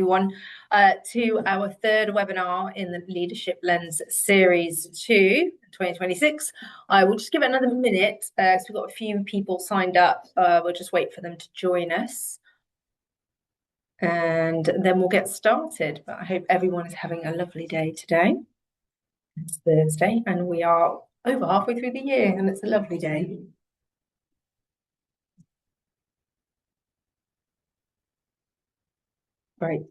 Everyone to our third webinar in the Leadership Lens Series 2, 2026. I will just give it another minute, so we've got a few people signed up. We'll just wait for them to join us. And then we'll get started. But I hope everyone is having a lovely day today. It's Thursday, and we are over halfway through the year, and it's a lovely day. Right.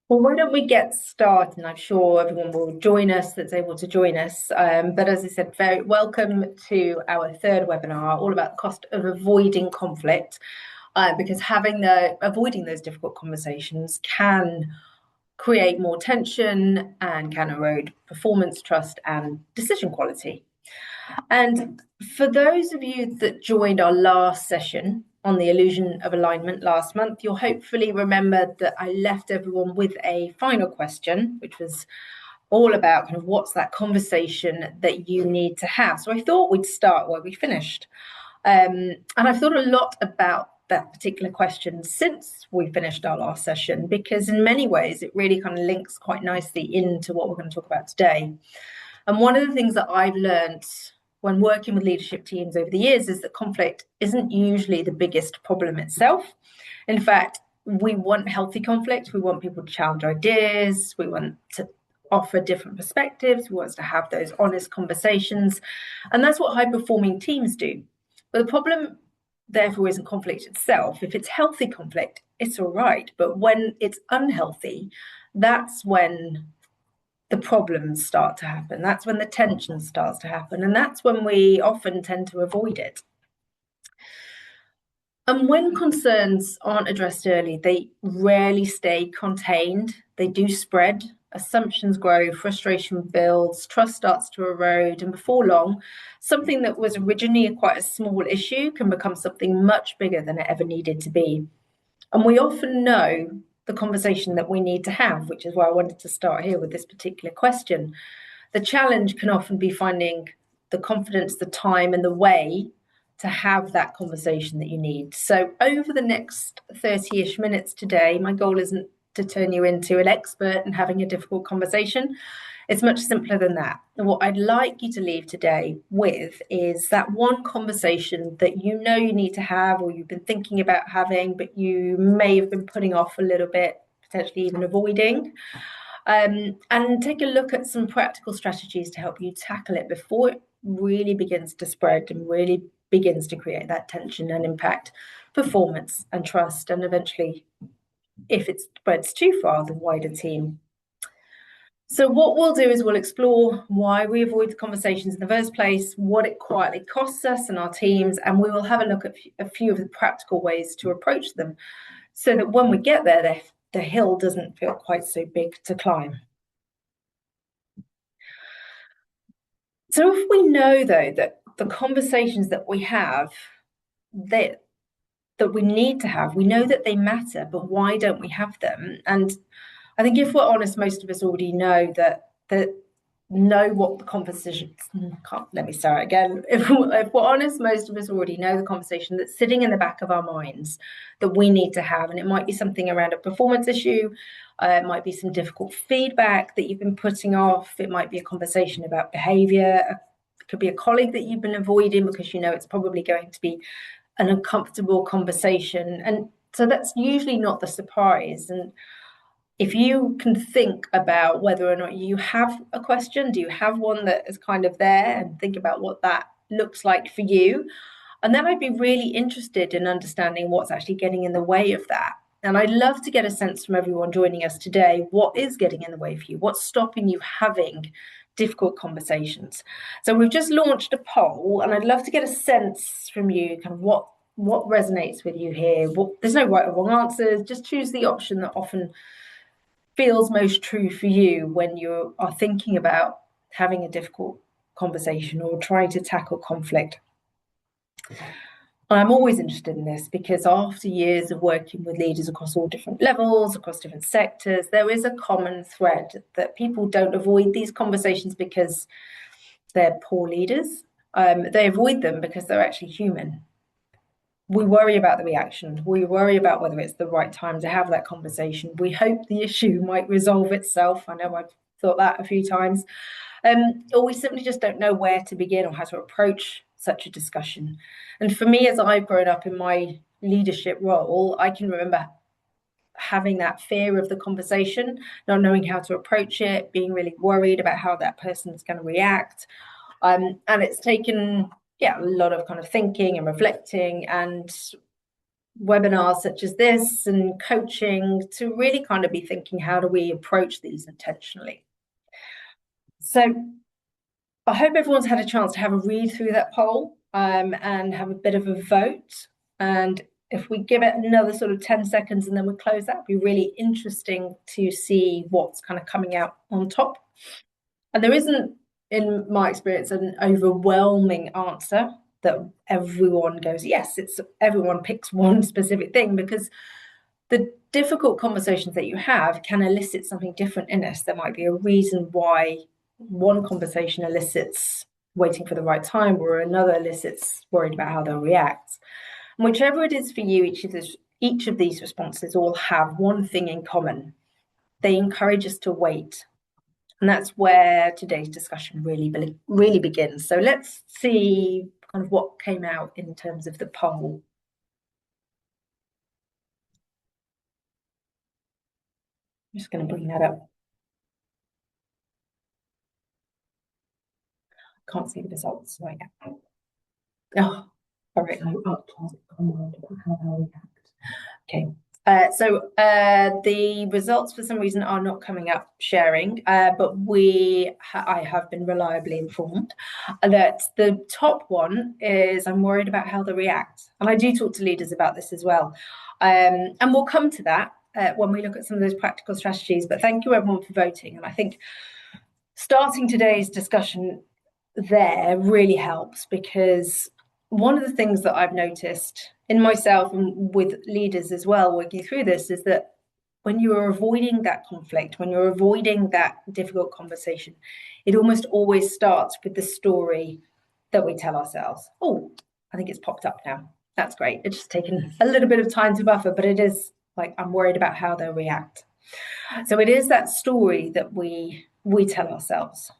Well, why don't we get started? And I'm sure everyone will join us that's able to join us. But as I said, very welcome to our third webinar, all about the cost of avoiding conflict, because avoiding those difficult conversations can create more tension and can erode performance, trust, and decision quality. And for those of you that joined our last session on the illusion of alignment last month, you'll hopefully remember that I left everyone with a final question, which was all about kind of what's that conversation that you need to have. So I thought we'd start where we finished. And I've thought a lot about that particular question since we finished our last session, because in many ways it really kind of links quite nicely into what we're going to talk about today. And one of the things that I've learned when working with leadership teams over the years is that conflict isn't usually the biggest problem itself. In fact, we want healthy conflict. We want people to challenge ideas. We want to offer different perspectives. We want to have those honest conversations. And that's what high-performing teams do. But the problem, therefore, isn't conflict itself. If it's healthy conflict, it's all right. But when it's unhealthy, that's when the problems start to happen. That's when the tension starts to happen. And that's when we often tend to avoid it. And when concerns aren't addressed early, they rarely stay contained. They do spread. Assumptions grow, frustration builds, trust starts to erode. And before long, something that was originally quite a small issue can become something much bigger than it ever needed to be. And we often know the conversation that we need to have, which is why I wanted to start here with this particular question. The challenge can often be finding the confidence, the time, and the way to have that conversation that you need. So over the next 30-ish minutes today, my goal isn't to turn you into an expert in having a difficult conversation. It's much simpler than that. And what I'd like you to leave today with is that one conversation that you know you need to have, or you've been thinking about having, but you may have been putting off a little bit, potentially even avoiding. And take a look at some practical strategies to help you tackle it before it really begins to spread and really begins to create that tension and impact performance and trust, and eventually, if it spreads too far, the wider team. So what we'll do is we'll explore why we avoid the conversations in the first place, what it quietly costs us and our teams, and we will have a look at a few of the practical ways to approach them so that when we get there, the hill doesn't feel quite so big to climb. So if we know, though, that the conversations that we have, that we need to have, we know that they matter, but why don't we have them? And I think if we're honest, most of us already know know what the conversation. Let me start again. If we're honest, most of us already know the conversation that's sitting in the back of our minds that we need to have, and it might be something around a performance issue. It might be some difficult feedback that you've been putting off. It might be a conversation about behaviour. It could be a colleague that you've been avoiding because you know it's probably going to be an uncomfortable conversation, and so that's usually not the surprise. And if you can think about whether or not you have a question, do you have one that is kind of there, and think about what that looks like for you. And then I'd be really interested in understanding what's actually getting in the way of that. And I'd love to get a sense from everyone joining us today, what is getting in the way for you? What's stopping you having difficult conversations? So we've just launched a poll, and I'd love to get a sense from you, kind of what resonates with you here. There's no right or wrong answers, just choose the option that often feels most true for you when you are thinking about having a difficult conversation or trying to tackle conflict. I'm always interested in this because after years of working with leaders across all different levels, across different sectors, there is a common thread that people don't avoid these conversations because they're poor leaders. They avoid them because they're actually human. we worry about the reaction. We worry about whether it's the right time to have that conversation. We hope the issue might resolve itself. I know I've thought that a few times. Or we simply just don't know where to begin or how to approach such a discussion. And for me, as I've grown up in my leadership role, I can remember having that fear of the conversation, not knowing how to approach it, being really worried about how that person's going to react. And it's taken, a lot of kind of thinking and reflecting and webinars such as this and coaching to really kind of be thinking, how do we approach these intentionally? So I hope everyone's had a chance to have a read through that poll and have a bit of a vote. And if we give it another sort of 10 seconds and then we close, that would be really interesting to see what's kind of coming out on top. And there isn't, in my experience, an overwhelming answer that everyone goes, yes, it's everyone picks one specific thing, because the difficult conversations that you have can elicit something different in us. There might be a reason why one conversation elicits waiting for the right time, or another elicits worried about how they'll react. And whichever it is for you, each of these responses all have one thing in common. They encourage us to wait. And that's where today's discussion really begins. So let's see kind of what came out in terms of the poll. I'm just going to bring that up. Can't see the results right now. Oh, all right. Okay. So the results for some reason are not coming up sharing, but I have been reliably informed that the top one is, I'm worried about how they react. And I do talk to leaders about this as well. And we'll come to that when we look at some of those practical strategies. But thank you everyone for voting. And I think starting today's discussion there really helps, because one of the things that I've noticed in myself and with leaders as well working through this is that when you're avoiding that conflict, when you're avoiding that difficult conversation, it almost always starts with the story that we tell ourselves. Oh, I think it's popped up now. That's great. It's just taken a little bit of time to buffer, but it is like, I'm worried about how they'll react. So it is that story that we tell ourselves.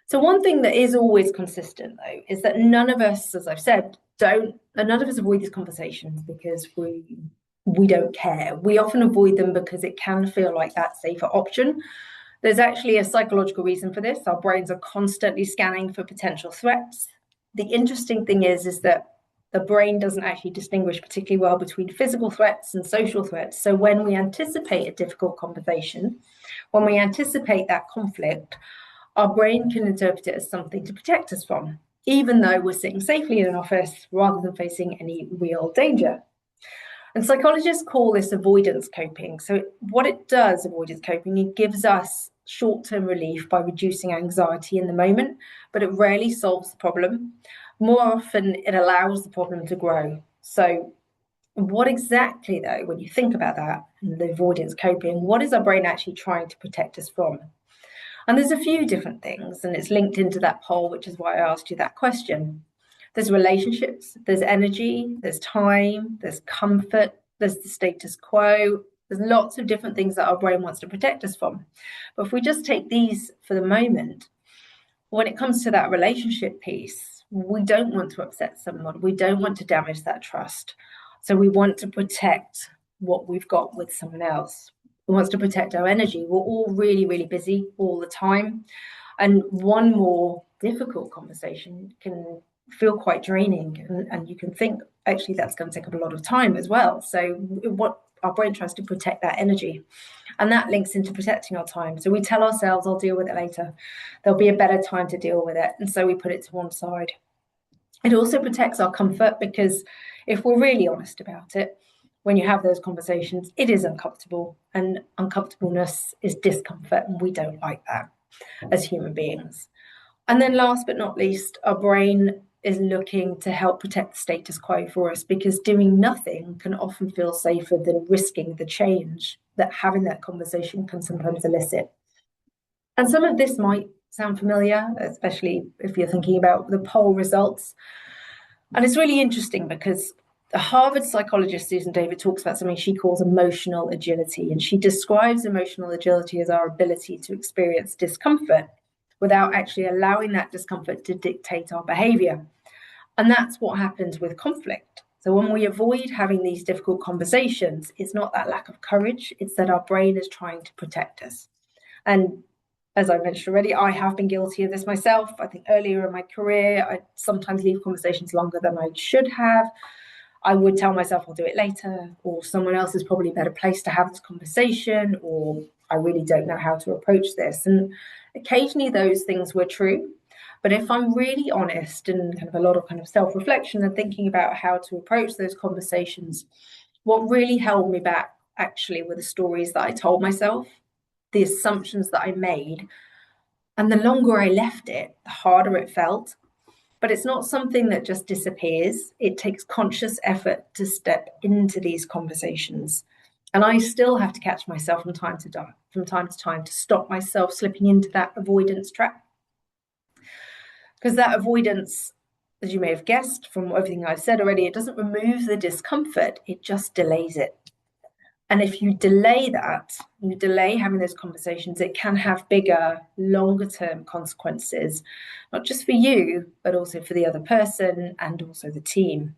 So one thing that is always consistent, though, is that none of us, as I've said, none of us avoid these conversations because we don't care. We often avoid them because it can feel like that safer option. There's actually a psychological reason for this. Our brains are constantly scanning for potential threats. The interesting thing is that the brain doesn't actually distinguish particularly well between physical threats and social threats. So when we anticipate a difficult conversation, when we anticipate that conflict, our brain can interpret it as something to protect us from, even though we're sitting safely in an office rather than facing any real danger. And psychologists call this avoidance coping. So what it does, avoidance coping, it gives us short-term relief by reducing anxiety in the moment, but it rarely solves the problem. More often, it allows the problem to grow. So what exactly, though, when you think about that, and the avoidance coping, what is our brain actually trying to protect us from? And there's a few different things, and it's linked into that poll, which is why I asked you that question. There's relationships, there's energy, there's time, there's comfort, there's the status quo. There's lots of different things that our brain wants to protect us from. But if we just take these for the moment, when it comes to that relationship piece, we don't want to upset someone. We don't want to damage that trust. So we want to protect what we've got with someone else. We want to protect our energy. We're all really, really busy all the time. And one more difficult conversation can feel quite draining. And you can think, actually, that's going to take up a lot of time as well. So what our brain tries to protect that energy. And that links into protecting our time. So we tell ourselves, I'll deal with it later. There'll be a better time to deal with it. And so we put it to one side. It also protects our comfort, because if we're really honest about it, when you have those conversations, it is uncomfortable, and uncomfortableness is discomfort, and we don't like that as human beings. And then last but not least, our brain is looking to help protect the status quo for us, because doing nothing can often feel safer than risking the change that having that conversation can sometimes elicit. And some of this might sound familiar, especially if you're thinking about the poll results? And it's really interesting because the Harvard psychologist Susan David talks about something she calls emotional agility, and she describes emotional agility as our ability to experience discomfort without actually allowing that discomfort to dictate our behavior. And that's what happens with conflict. So when we avoid having these difficult conversations, it's not that lack of courage, it's that our brain is trying to protect us. And as I mentioned already, I have been guilty of this myself. I think earlier in my career, I sometimes leave conversations longer than I should have. I would tell myself I'll do it later, or someone else is probably a better place to have this conversation, or I really don't know how to approach this. And occasionally those things were true. But if I'm really honest and kind of a lot of kind of self-reflection and thinking about how to approach those conversations, what really held me back actually were the stories that I told myself, the assumptions that I made. And the longer I left it, the harder it felt. But it's not something that just disappears. It takes conscious effort to step into these conversations. And I still have to catch myself from time to time to stop myself slipping into that avoidance trap. Because that avoidance, as you may have guessed from everything I've said already, it doesn't remove the discomfort, it just delays it. And if you delay that, you delay having those conversations, it can have bigger, longer term consequences, not just for you, but also for the other person and also the team.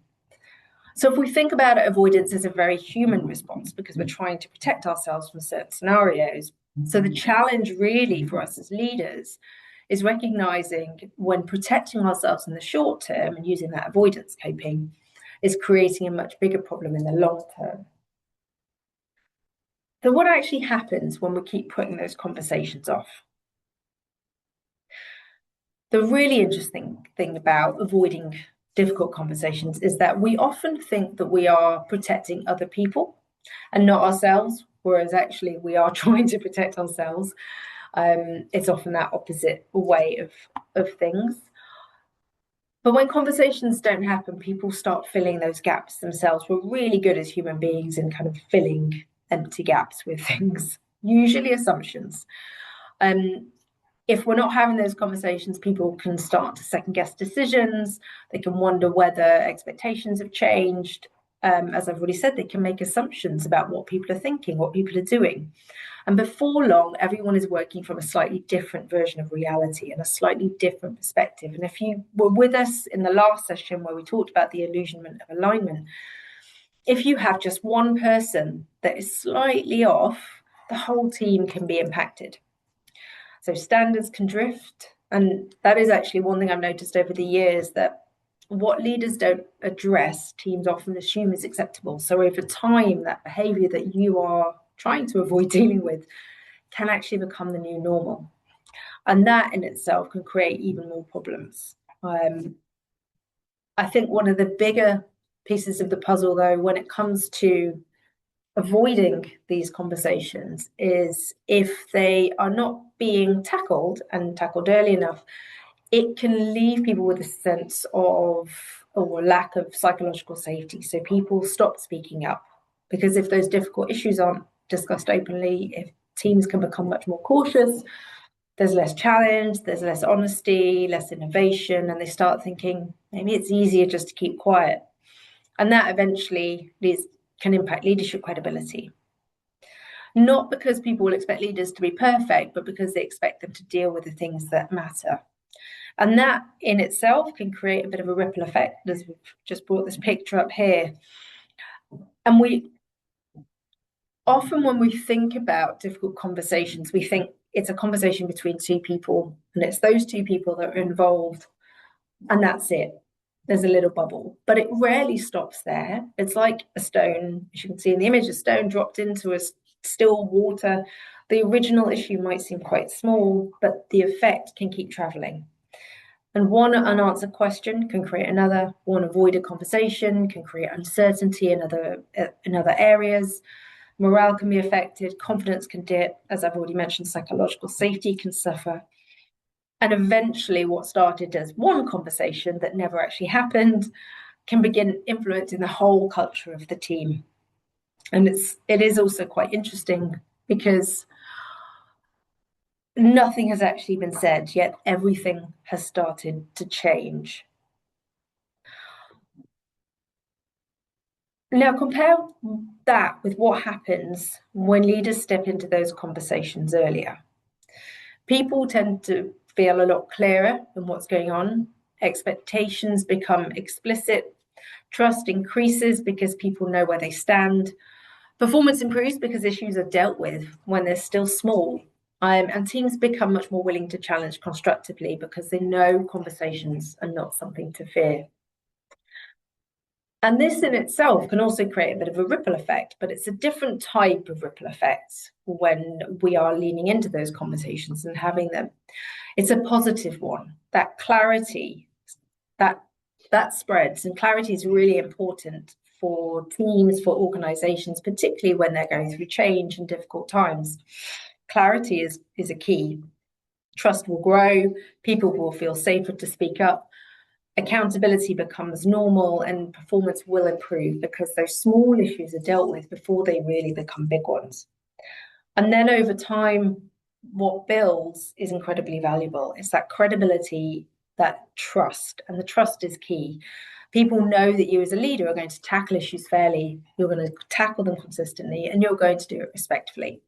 So if we think about it, avoidance is a very human response because we're trying to protect ourselves from certain scenarios. So the challenge really for us as leaders is recognizing when protecting ourselves in the short term and using that avoidance coping is creating a much bigger problem in the long term. So what actually happens when we keep putting those conversations off? The really interesting thing about avoiding difficult conversations is that we often think that we are protecting other people and not ourselves, whereas actually we are trying to protect ourselves. It's often that opposite way of things. But when conversations don't happen, people start filling those gaps themselves. We're really good as human beings in kind of filling empty gaps with things, usually assumptions. If we're not having those conversations, people can start to second guess decisions. They can wonder whether expectations have changed. As I've already said, they can make assumptions about what people are thinking, what people are doing. And before long, everyone is working from a slightly different version of reality and a slightly different perspective. And if you were with us in the last session where we talked about the illusionment of alignment, if you have just one person that is slightly off, the whole team can be impacted. So standards can drift. And that is actually one thing I've noticed over the years, that what leaders don't address, teams often assume is acceptable. So over time, that behavior that you are trying to avoid dealing with can actually become the new normal. And that in itself can create even more problems. I think one of the bigger pieces of the puzzle, though, when it comes to avoiding these conversations is if they are not being tackled and tackled early enough, it can leave people with a sense of or lack of psychological safety. So people stop speaking up because if those difficult issues aren't discussed openly, if teams can become much more cautious, there's less challenge, there's less honesty, less innovation, and they start thinking maybe it's easier just to keep quiet. And that eventually can impact leadership credibility. Not because people will expect leaders to be perfect, but because they expect them to deal with the things that matter. And that in itself can create a bit of a ripple effect, as we've just brought this picture up here. And we often, when we think about difficult conversations, we think it's a conversation between two people, and it's those two people that are involved, and that's it. There's a little bubble, but it rarely stops there. It's like a stone, as you can see in the image, a stone dropped into a still water. The original issue might seem quite small, but the effect can keep traveling. And one unanswered question can create another. One avoided conversation can create uncertainty in other areas. Morale can be affected, confidence can dip, as I've already mentioned, psychological safety can suffer. And eventually what started as one conversation that never actually happened can begin influencing the whole culture of the team. And it is also quite interesting because nothing has actually been said, yet everything has started to change. Now, compare that with what happens when leaders step into those conversations earlier. People tend to feel a lot clearer in what's going on. Expectations become explicit. Trust increases because people know where they stand. Performance improves because issues are dealt with when they're still small. And teams become much more willing to challenge constructively because they know conversations are not something to fear. And this in itself can also create a bit of a ripple effect, but it's a different type of ripple effect when we are leaning into those conversations and having them. It's a positive one. That clarity, that spreads, and clarity is really important for teams, for organizations, particularly when they're going through change and difficult times. Clarity is a key. Trust will grow, people will feel safer to speak up, accountability becomes normal, and performance will improve because those small issues are dealt with before they really become big ones. And then over time, what builds is incredibly valuable. It's that credibility, that trust, and the trust is key. People know that you as a leader are going to tackle issues fairly, you're going to tackle them consistently, and you're going to do it respectfully.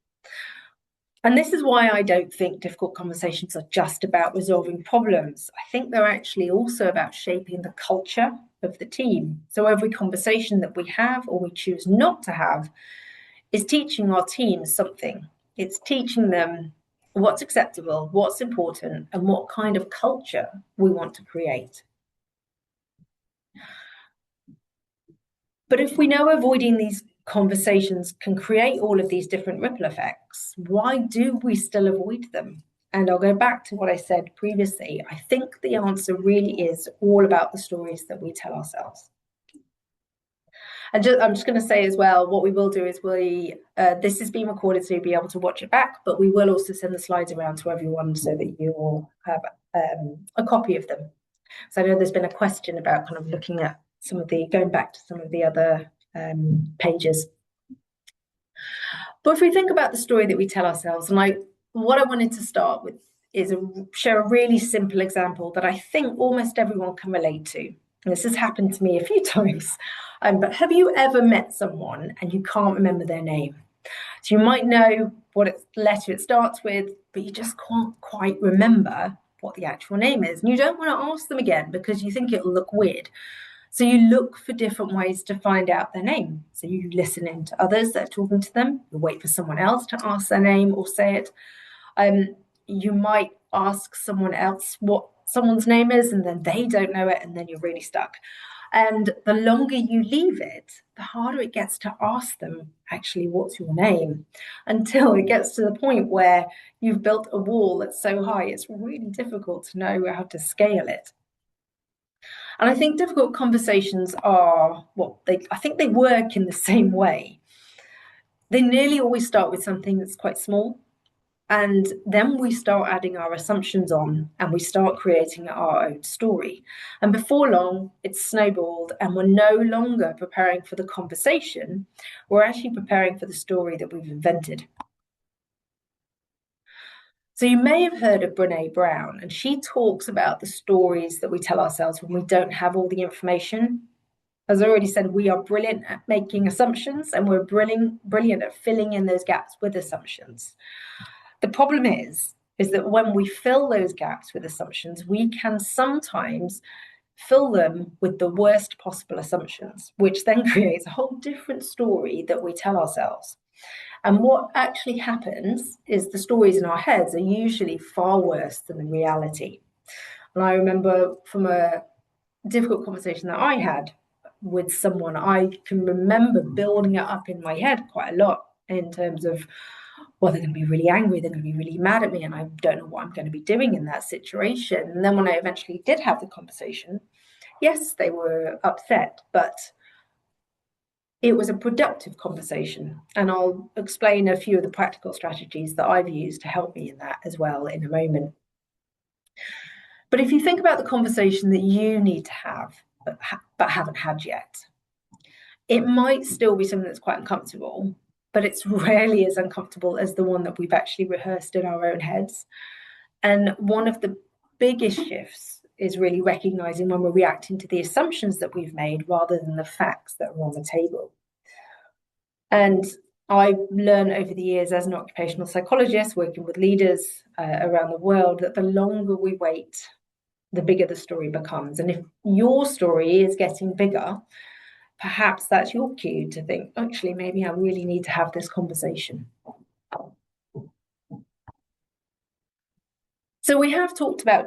And this is why I don't think difficult conversations are just about resolving problems. I think they're actually also about shaping the culture of the team. So every conversation that we have or we choose not to have is teaching our teams something. It's teaching them what's acceptable, what's important, and what kind of culture we want to create. But if we know avoiding these conversations can create all of these different ripple effects, why do we still avoid them? And I'll go back to what I said previously. I think the answer really is all about the stories that we tell ourselves. And I'm just going to say as well, what we will do is this is being recorded, so you'll be able to watch it back, but we will also send the slides around to everyone so that you all have a copy of them. So I know there's been a question about kind of looking at going back to some of the other pages. But if we think about the story that we tell ourselves, and what I wanted to start with is share a really simple example that I think almost everyone can relate to. And this has happened to me a few times. But have you ever met someone and you can't remember their name? So you might know what letter it starts with, but you just can't quite remember what the actual name is. And you don't want to ask them again because you think it'll look weird. So you look for different ways to find out their name. So you listen in to others that are talking to them. You wait for someone else to ask their name or say it. You might ask someone else what someone's name is, and then they don't know it, and then you're really stuck. And the longer you leave it, the harder it gets to ask them, actually, what's your name? Until it gets to the point where you've built a wall that's so high, it's really difficult to know how to scale it. And I think difficult conversations I think they work in the same way. They nearly always start with something that's quite small. And then we start adding our assumptions on and we start creating our own story. And before long, it's snowballed and we're no longer preparing for the conversation. We're actually preparing for the story that we've invented. So you may have heard of Brené Brown, and she talks about the stories that we tell ourselves when we don't have all the information. As I already said, we are brilliant at making assumptions and we're brilliant at filling in those gaps with assumptions. The problem is that when we fill those gaps with assumptions, we can sometimes fill them with the worst possible assumptions, which then creates a whole different story that we tell ourselves. And what actually happens is the stories in our heads are usually far worse than the reality. And I remember from a difficult conversation that I had with someone, I can remember building it up in my head quite a lot in terms of, well, they're going to be really angry, they're going to be really mad at me, and I don't know what I'm going to be doing in that situation. And then when I eventually did have the conversation, yes, they were upset, but it was a productive conversation. And I'll explain a few of the practical strategies that I've used to help me in that as well in a moment. But if you think about the conversation that you need to have, but haven't had yet, it might still be something that's quite uncomfortable. but it's rarely as uncomfortable as the one that we've actually rehearsed in our own heads. And one of the biggest shifts is really recognizing when we're reacting to the assumptions that we've made rather than the facts that are on the table. And I've learned over the years as an occupational psychologist working with leaders around the world that the longer we wait, the bigger the story becomes. And if your story is getting bigger, perhaps that's your cue to think, actually, maybe I really need to have this conversation. So we have talked about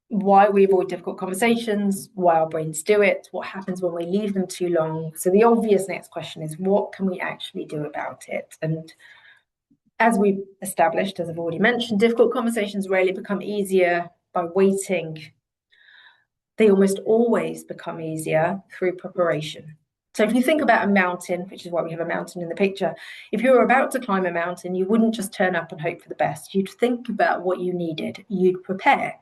why we avoid difficult conversations, why our brains do it, what happens when we leave them too long. So the obvious next question is, what can we actually do about it? And as we've established, as I've already mentioned, difficult conversations rarely become easier by waiting. They almost always become easier through preparation. So if you think about a mountain, which is why we have a mountain in the picture, if you were about to climb a mountain, you wouldn't just turn up and hope for the best. You'd think about what you needed. You'd prepare.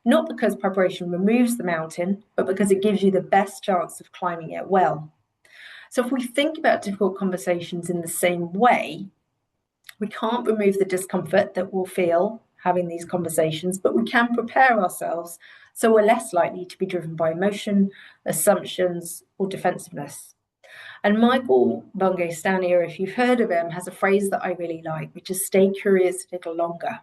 Not because preparation removes the mountain, but because it gives you the best chance of climbing it well. So if we think about difficult conversations in the same way, we can't remove the discomfort that we'll feel having these conversations, but we can prepare ourselves so we're less likely to be driven by emotion, assumptions, or defensiveness. And Michael Bungay-Stanier, if you've heard of him, has a phrase that I really like, which is stay curious a little longer.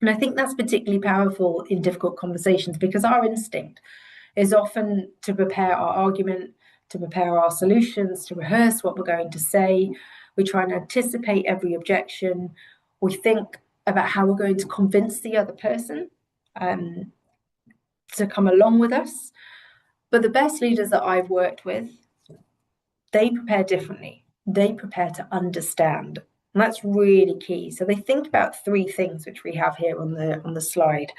And I think that's particularly powerful in difficult conversations because our instinct is often to prepare our argument, to prepare our solutions, to rehearse what we're going to say. We try and anticipate every objection. We think about how we're going to convince the other person to come along with us. But the best leaders that I've worked with, they prepare differently. They prepare to understand. And that's really key. So they think about three things, which we have here on the slide.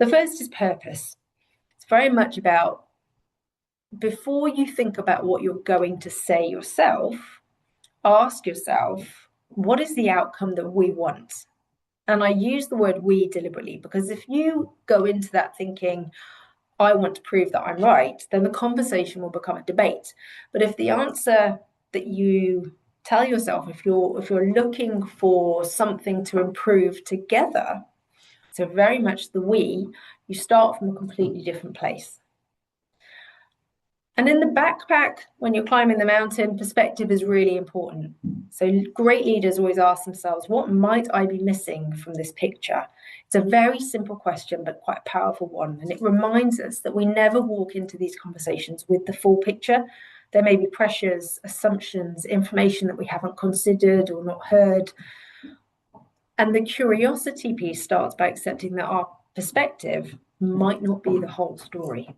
The first is purpose. It's very much about, before you think about what you're going to say yourself, ask yourself, what is the outcome that we want? And I use the word we deliberately because if you go into that thinking, I want to prove that I'm right, then the conversation will become a debate. But if the answer that you tell yourself, if you're looking for something to improve together, so very much the we, you start from a completely different place. And in the backpack, when you're climbing the mountain, perspective is really important. So great leaders always ask themselves, what might I be missing from this picture? It's a very simple question, but quite a powerful one. And it reminds us that we never walk into these conversations with the full picture. There may be pressures, assumptions, information that we haven't considered or not heard. And the curiosity piece starts by accepting that our perspective might not be the whole story.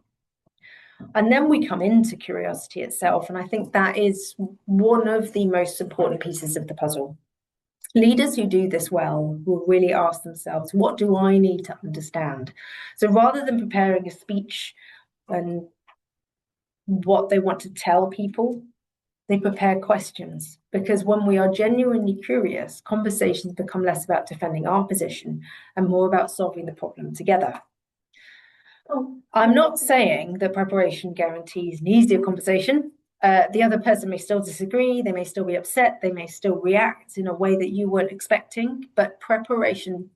And then we come into curiosity itself. And I think that is one of the most important pieces of the puzzle. Leaders who do this well will really ask themselves, what do I need to understand? So rather than preparing a speech and what they want to tell people, they prepare questions. Because when we are genuinely curious, conversations become less about defending our position and more about solving the problem together. I'm not saying that preparation guarantees an easier conversation. The other person may still disagree, they may still be upset, they may still react in a way that you weren't expecting, but preparation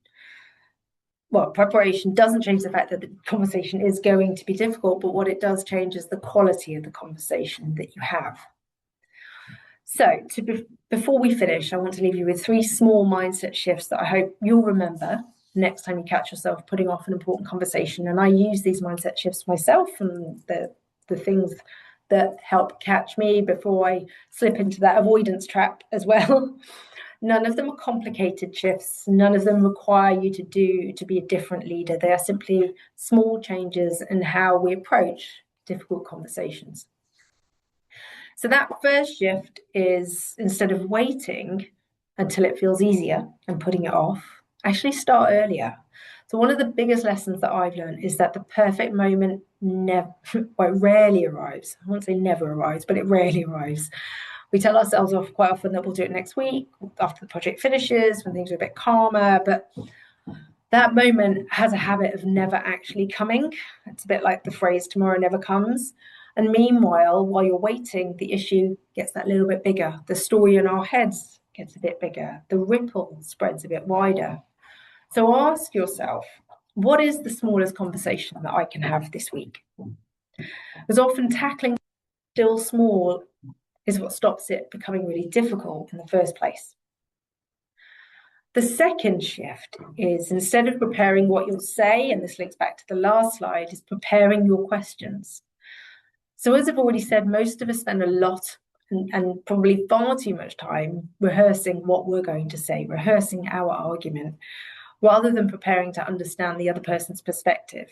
doesn't change the fact that the conversation is going to be difficult, but what it does change is the quality of the conversation that you have. So before we finish, I want to leave you with three small mindset shifts that I hope you'll remember next time you catch yourself putting off an important conversation. And I use these mindset shifts myself, and the things that help catch me before I slip into that avoidance trap as well. None of them are complicated shifts. None of them require you to be a different leader. They are simply small changes in how we approach difficult conversations. So that first shift is, instead of waiting until it feels easier and putting it off, actually start earlier. So one of the biggest lessons that I've learned is that the perfect moment rarely arrives. I won't say never arrives, but it rarely arrives. We tell ourselves off quite often that we'll do it next week, after the project finishes, when things are a bit calmer, but that moment has a habit of never actually coming. It's a bit like the phrase, tomorrow never comes. And meanwhile, while you're waiting, the issue gets that little bit bigger. The story in our heads gets a bit bigger. The ripple spreads a bit wider. So ask yourself, what is the smallest conversation that I can have this week? Because often tackling still small is what stops it becoming really difficult in the first place. The second shift is, instead of preparing what you'll say, and this links back to the last slide, is preparing your questions. So as I've already said, most of us spend a lot and probably far too much time rehearsing what we're going to say, rehearsing our argument, rather than preparing to understand the other person's perspective.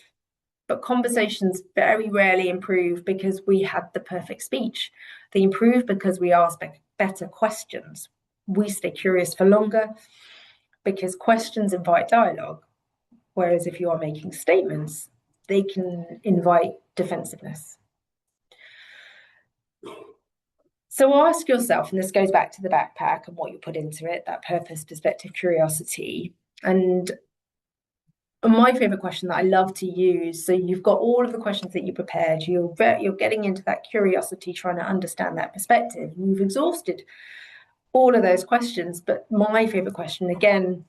But conversations very rarely improve because we had the perfect speech. They improve because we ask better questions. We stay curious for longer because questions invite dialogue, whereas if you are making statements, they can invite defensiveness. So ask yourself, and this goes back to the backpack and what you put into it, that purpose, perspective, curiosity. And my favorite question that I love to use, so you've got all of the questions that you prepared, you're getting into that curiosity, trying to understand that perspective. You've exhausted all of those questions, but my favorite question, again,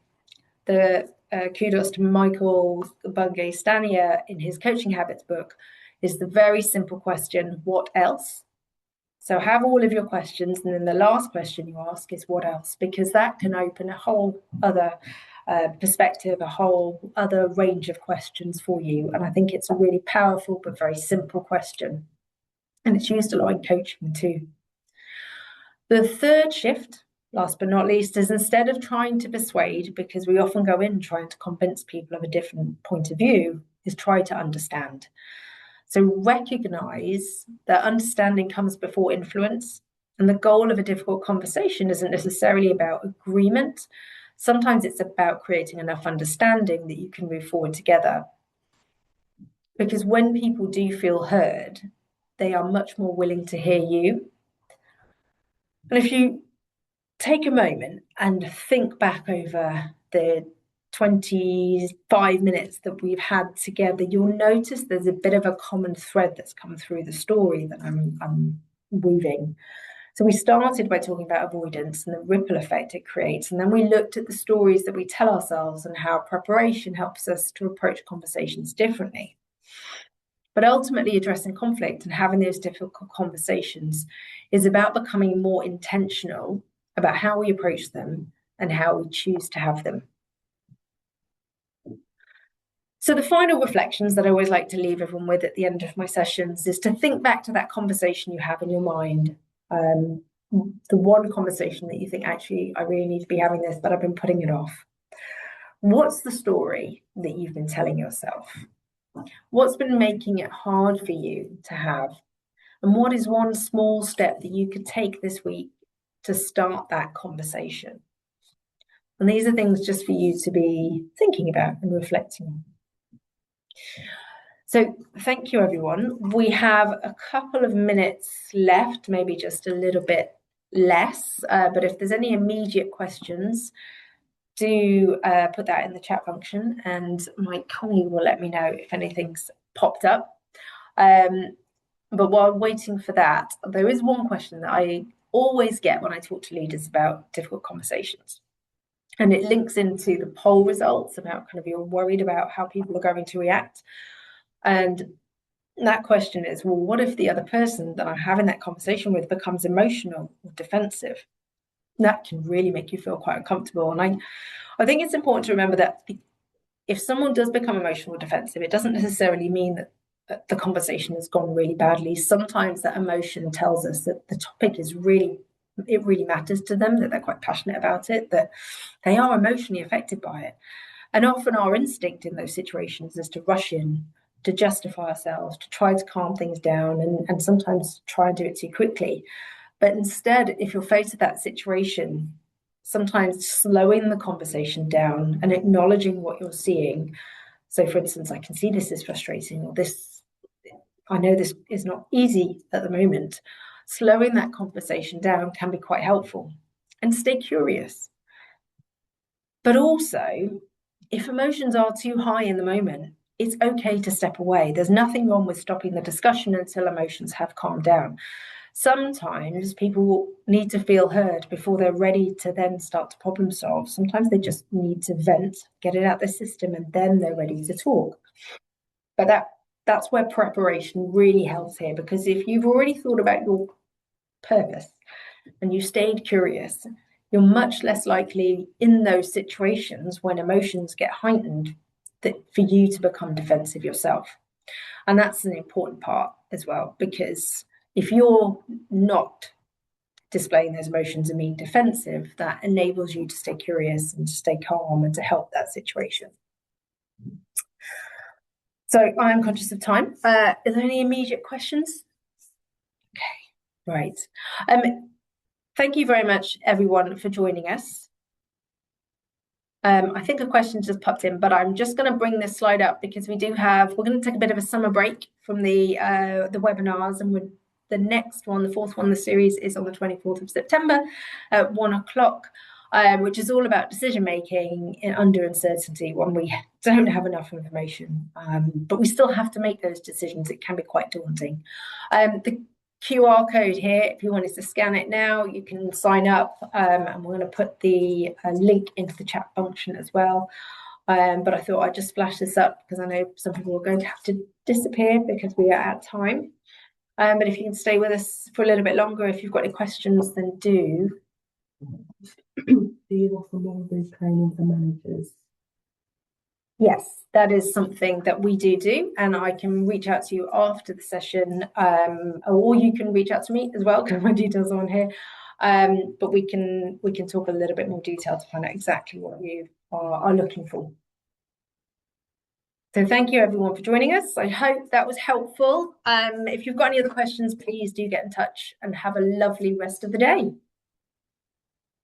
the kudos to Michael Bungay-Stanier in his Coaching Habits book, is the very simple question, what else? So have all of your questions, and then the last question you ask is what else? Because that can open a whole other perspective, a whole other range of questions for you. And I think it's a really powerful but very simple question. And it's used a lot in coaching too. The third shift, last but not least, is instead of trying to persuade, because we often go in trying to convince people of a different point of view, is try to understand. So recognize that understanding comes before influence, and the goal of a difficult conversation isn't necessarily about agreement. Sometimes it's about creating enough understanding that you can move forward together. Because when people do feel heard, they are much more willing to hear you. And if you take a moment and think back over the 25 minutes that we've had together, you'll notice there's a bit of a common thread that's come through the story that I'm weaving. So we started by talking about avoidance and the ripple effect it creates, and then we looked at the stories that we tell ourselves and how preparation helps us to approach conversations differently. But ultimately, addressing conflict and having those difficult conversations is about becoming more intentional about how we approach them and how we choose to have them. So the final reflections that I always like to leave everyone with at the end of my sessions is to think back to that conversation you have in your mind. The one conversation that you think, actually, I really need to be having this, but I've been putting it off. What's the story that you've been telling yourself? What's been making it hard for you to have? And what is one small step that you could take this week to start that conversation? And these are things just for you to be thinking about and reflecting on. So thank you, everyone. We have a couple of minutes left, maybe just a little bit less, but if there's any immediate questions, do put that in the chat function, and my colleague will let me know if anything's popped up. But while waiting for that, there is one question that I always get when I talk to leaders about difficult conversations. And it links into the poll results about kind of you're worried about how people are going to react. And that question is, well, what if the other person that I'm having that conversation with becomes emotional or defensive? That can really make you feel quite uncomfortable. And I think it's important to remember that if someone does become emotional or defensive, it doesn't necessarily mean that the conversation has gone really badly. Sometimes that emotion tells us that the topic is really matters to them, that they're quite passionate about it, that they are emotionally affected by it. And often our instinct in those situations is to rush in, to justify ourselves, to try to calm things down, and sometimes try and do it too quickly. But instead, if you're faced with that situation, sometimes slowing the conversation down and acknowledging what you're seeing. So for instance, I can see this is frustrating, or I know this is not easy at the moment. Slowing that conversation down can be quite helpful. And stay curious. But also, if emotions are too high in the moment, it's okay to step away. There's nothing wrong with stopping the discussion until emotions have calmed down. Sometimes people need to feel heard before they're ready to then start to problem solve. Sometimes they just need to vent, get it out their system, and then they're ready to talk. But that's where preparation really helps here, because if you've already thought about your purpose and you stayed curious, you're much less likely in those situations when emotions get heightened for you to become defensive yourself. And that's an important part as well, because if you're not displaying those emotions and being defensive, that enables you to stay curious and to stay calm and to help that situation. So I'm conscious of time. Are there any immediate questions? Okay, right. Thank you very much, everyone, for joining us. I think a question just popped in, but I'm just going to bring this slide up because we're going to take a bit of a summer break from the webinars, and the next one, the fourth one in the series, is on the 24th of September at 1 o'clock, which is all about decision making under uncertainty when we don't have enough information, but we still have to make those decisions. It can be quite daunting. The QR code here, if you wanted to scan it now, you can sign up, and we're going to put the link into the chat function as well. But I thought I'd just flash this up because I know some people are going to have to disappear because we are at time. But if you can stay with us for a little bit longer, if you've got any questions, then do. Do you offer more of those training for managers? Yes, that is something that we do, and I can reach out to you after the session, or you can reach out to me as well because my details are on here. But we can talk a little bit more detail to find out exactly what you are looking for. So thank you everyone for joining us. I hope that was helpful. If you've got any other questions, please do get in touch and have a lovely rest of the day.